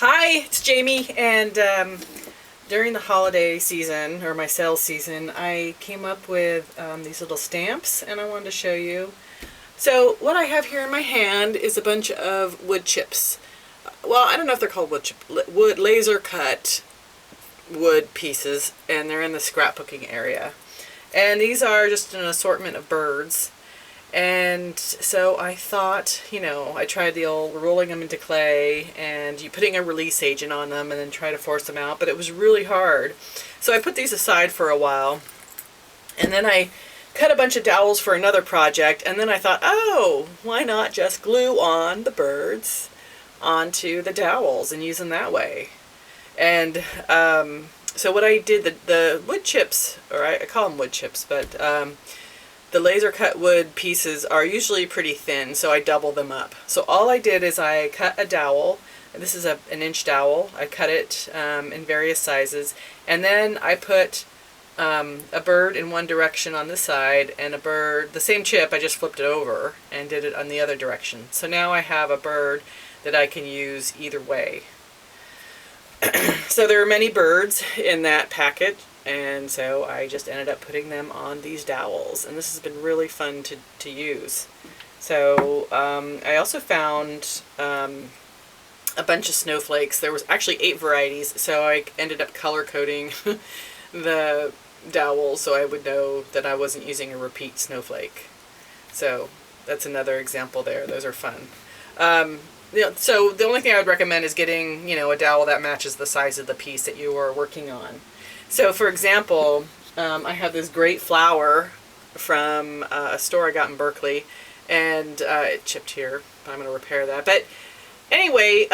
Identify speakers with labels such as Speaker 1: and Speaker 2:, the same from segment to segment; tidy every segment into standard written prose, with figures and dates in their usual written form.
Speaker 1: Hi, it's Jamie, and during the holiday season, or my sales season, I came up with these little stamps, and I wanted to show you. So what I have here in my hand is a bunch of wood chips. Well, I don't know if they're called wood laser cut wood pieces, and they're in the scrapbooking area. And these are just an assortment of birds. And so I thought, I tried the old rolling them into clay and you putting a release agent on them and then try to force them out, but it was really hard. So I put these aside for a while, and then I cut a bunch of dowels for another project, and then I thought, oh, why not just glue on the birds onto the dowels and use them that way? And so what I did, the wood chips, or I call them wood chips, but the laser cut wood pieces are usually pretty thin, so I double them up. So all I did is I cut a dowel. This is an inch dowel. I cut it in various sizes, and then I put a bird in one direction on this side and a bird, the same chip, I just flipped it over and did it on the other direction. So now I have a bird that I can use either way. So there are many birds in that packet, and so I just ended up putting them on these dowels, and this has been really fun to use. So I also found a bunch of snowflakes. There was actually 8 varieties, so I ended up color coding the dowels so I would know that I wasn't using a repeat snowflake. So that's another example there. Those are fun. So the only thing I would recommend is getting, a dowel that matches the size of the piece that you are working on. So for example, I have this great flower from a store I got in Berkeley, and it chipped here, but I'm going to repair that. But anyway,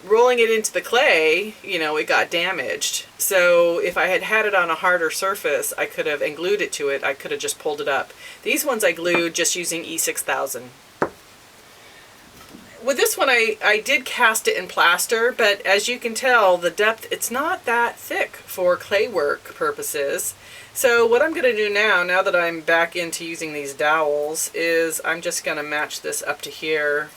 Speaker 1: rolling it into the clay, it got damaged. So if I had had it on a harder surface, I could have, and glued it to it, I could have just pulled it up. These ones I glued just using E6000. With this one, I did cast it in plaster, but as you can tell, the depth, it's not that thick for clay work purposes. So what I'm going to do now that I'm back into using these dowels, is I'm just going to match this up to here.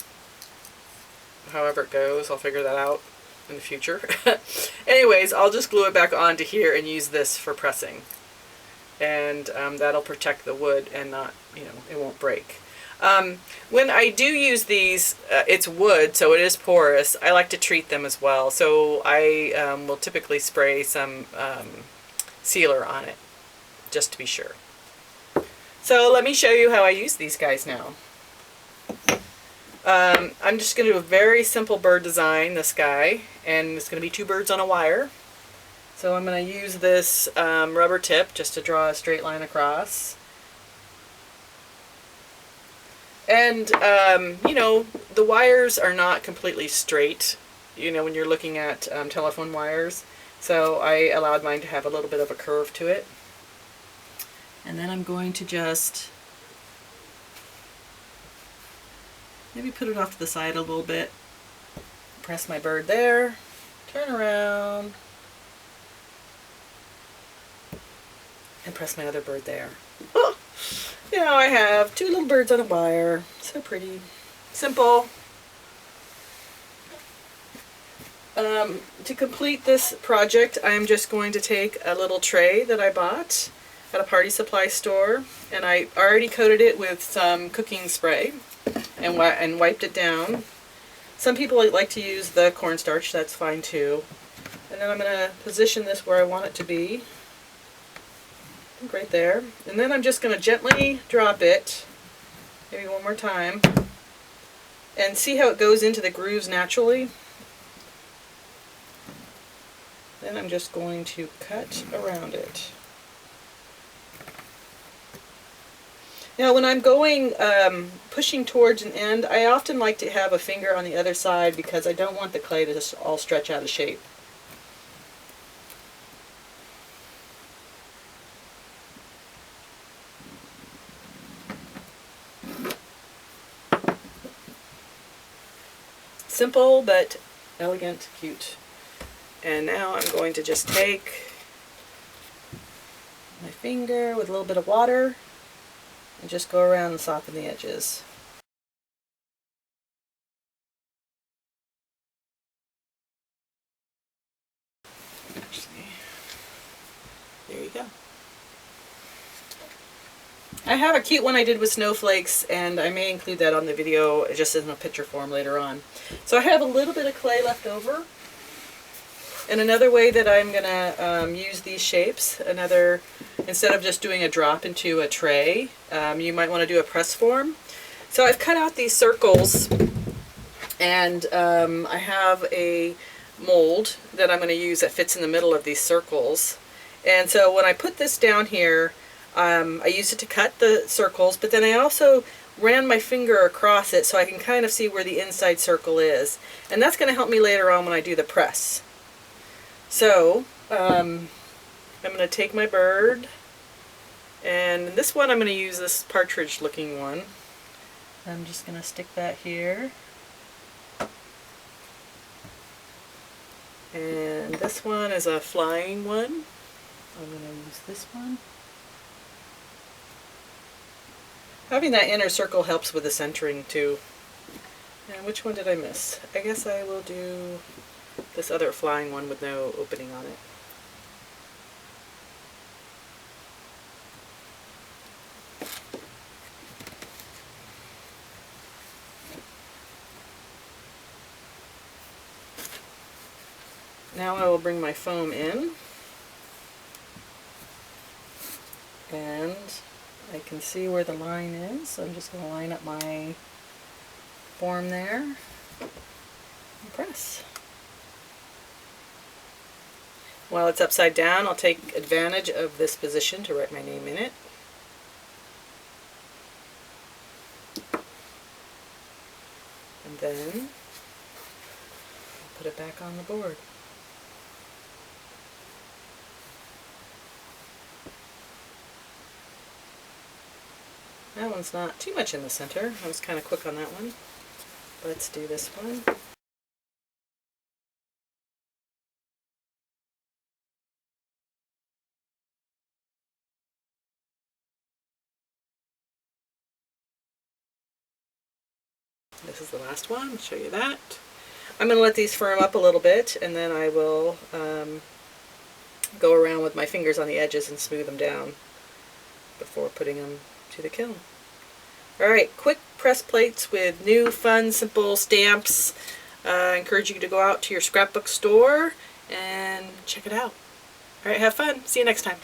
Speaker 1: However it goes, I'll figure that out in the future. Anyways, I'll just glue it back onto here and use this for pressing. And that'll protect the wood and not, it won't break. When I do use these, it's wood, so it is porous. I like to treat them as well. So I will typically spray some sealer on it, just to be sure. So let me show you how I use these guys now. I'm just going to do a very simple bird design, this guy, and it's going to be 2 birds on a wire. So I'm going to use this rubber tip just to draw a straight line across. And, the wires are not completely straight, when you're looking at telephone wires. So I allowed mine to have a little bit of a curve to it. And then I'm going to just maybe put it off to the side a little bit. Press my bird there, turn around, and press my other bird there. Oh! Now I have 2 little birds on a wire. So pretty. Simple. To complete this project, I'm just going to take a little tray that I bought at a party supply store, and I already coated it with some cooking spray and wiped it down. Some people like to use the cornstarch, that's fine too. And then I'm going to position this where I want it to be. Right there. And then I'm just going to gently drop it, maybe one more time, and see how it goes into the grooves naturally. Then I'm just going to cut around it. Now when I'm going, pushing towards an end, I often like to have a finger on the other side because I don't want the clay to just all stretch out of shape. Simple but elegant, cute. And now I'm going to just take my finger with a little bit of water and just go around and soften the edges. yeah. I have a cute one I did with snowflakes, and I may include that on the video just in a picture form later on. So I have a little bit of clay left over. And another way that I'm going to use these shapes, instead of just doing a drop into a tray, you might want to do a press form. So I've cut out these circles, and I have a mold that I'm going to use that fits in the middle of these circles. And so when I put this down here, I used it to cut the circles, but then I also ran my finger across it so I can kind of see where the inside circle is. And that's going to help me later on when I do the press. So I'm going to take my bird, and this one I'm going to use this partridge looking one. I'm just going to stick that here. And this one is a flying one. I'm going to use this one. Having that inner circle helps with the centering too. And which one did I miss? I guess I will do this other flying one with no opening on it. Now I will bring my foam in, and I can see where the line is, so I'm just going to line up my form there and press. While it's upside down, I'll take advantage of this position to write my name in it. And then I'll put it back on the board. That one's not too much in the center. I was kind of quick on that one. Let's do this one. This is the last one. I'll show you that. I'm going to let these firm up a little bit, and then I will go around with my fingers on the edges and smooth them down before putting them to the kiln. Alright, quick press plates with new, fun, simple stamps. I encourage you to go out to your scrapbook store and check it out. Alright, have fun. See you next time.